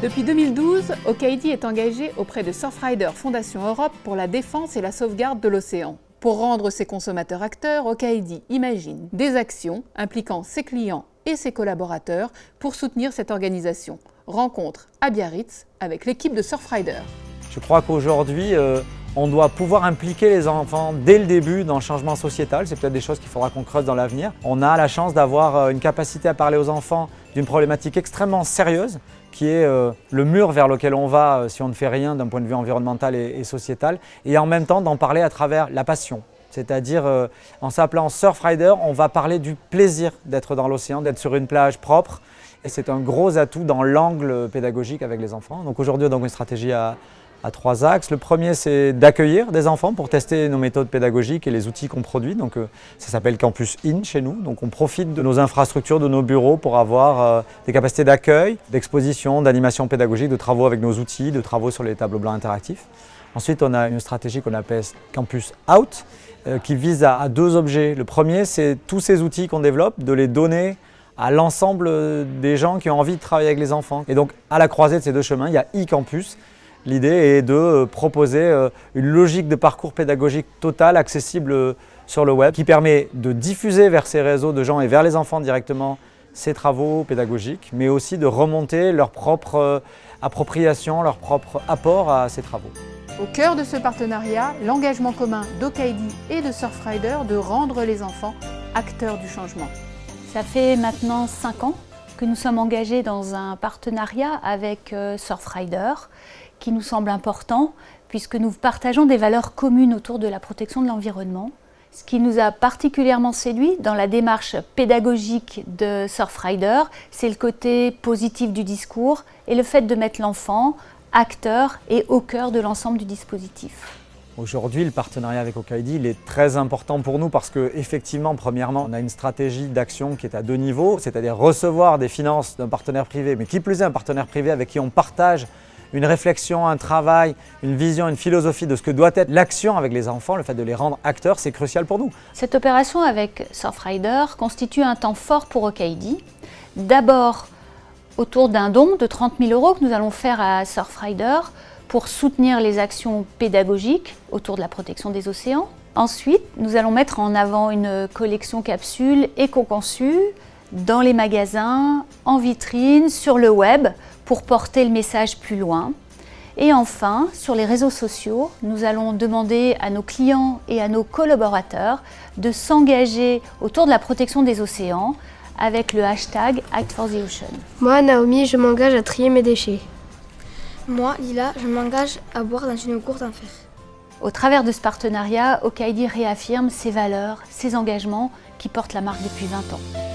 Depuis 2012, OKID est engagé auprès de Surfrider Fondation Europe pour la défense et la sauvegarde de l'océan. Pour rendre ses consommateurs acteurs, OKID imagine des actions impliquant ses clients et ses collaborateurs pour soutenir cette organisation. Rencontre à Biarritz avec l'équipe de Surfrider. Je crois qu'aujourd'hui, on doit pouvoir impliquer les enfants dès le début dans le changement sociétal. C'est peut-être des choses qu'il faudra qu'on creuse dans l'avenir. On a la chance d'avoir une capacité à parler aux enfants d'une problématique extrêmement sérieuse qui est le mur vers lequel on va si on ne fait rien d'un point de vue environnemental et sociétal, et en même temps d'en parler à travers la passion. C'est-à-dire, en s'appelant Surfrider, on va parler du plaisir d'être dans l'océan, d'être sur une plage propre. Et c'est un gros atout dans l'angle pédagogique avec les enfants. Donc aujourd'hui, on a une stratégie à 3 axes. Le premier, c'est d'accueillir des enfants pour tester nos méthodes pédagogiques et les outils qu'on produit. Donc ça s'appelle Campus In chez nous. Donc on profite de nos infrastructures, de nos bureaux pour avoir des capacités d'accueil, d'exposition, d'animation pédagogique, de travaux avec nos outils, de travaux sur les tableaux blancs interactifs. Ensuite, on a une stratégie qu'on appelle Campus Out qui vise à 2 objets. Le premier, c'est tous ces outils qu'on développe, de les donner à l'ensemble des gens qui ont envie de travailler avec les enfants. Et donc, à la croisée de ces 2 chemins, il y a e-campus. L'idée est de proposer une logique de parcours pédagogique totale, accessible sur le web, qui permet de diffuser vers ces réseaux de gens et vers les enfants directement ces travaux pédagogiques, mais aussi de remonter leur propre appropriation, leur propre apport à ces travaux. Au cœur de ce partenariat, l'engagement commun d'OKID et de Surfrider de rendre les enfants acteurs du changement. Ça fait maintenant 5 ans que nous sommes engagés dans un partenariat avec Surfrider qui nous semble important puisque nous partageons des valeurs communes autour de la protection de l'environnement. Ce qui nous a particulièrement séduit dans la démarche pédagogique de Surfrider, c'est le côté positif du discours et le fait de mettre l'enfant acteur et au cœur de l'ensemble du dispositif. Aujourd'hui, le partenariat avec OKID il est très important pour nous parce qu'effectivement, premièrement, on a une stratégie d'action qui est à 2 niveaux, c'est-à-dire recevoir des finances d'un partenaire privé, mais qui plus est un partenaire privé avec qui on partage une réflexion, un travail, une vision, une philosophie de ce que doit être l'action avec les enfants, le fait de les rendre acteurs, c'est crucial pour nous. Cette opération avec Surfrider constitue un temps fort pour OKID. D'abord, autour d'un don de 30 000 € que nous allons faire à Surfrider pour soutenir les actions pédagogiques autour de la protection des océans. Ensuite, nous allons mettre en avant une collection capsules éco-conçue dans les magasins, en vitrine, sur le web, pour porter le message plus loin. Et enfin, sur les réseaux sociaux, nous allons demander à nos clients et à nos collaborateurs de s'engager autour de la protection des océans avec le hashtag Act for the Ocean. Moi, Naomi, je m'engage à trier mes déchets. Moi, Lila, je m'engage à boire dans une gourde en fer. Au travers de ce partenariat, OKID réaffirme ses valeurs, ses engagements qui portent la marque depuis 20 ans.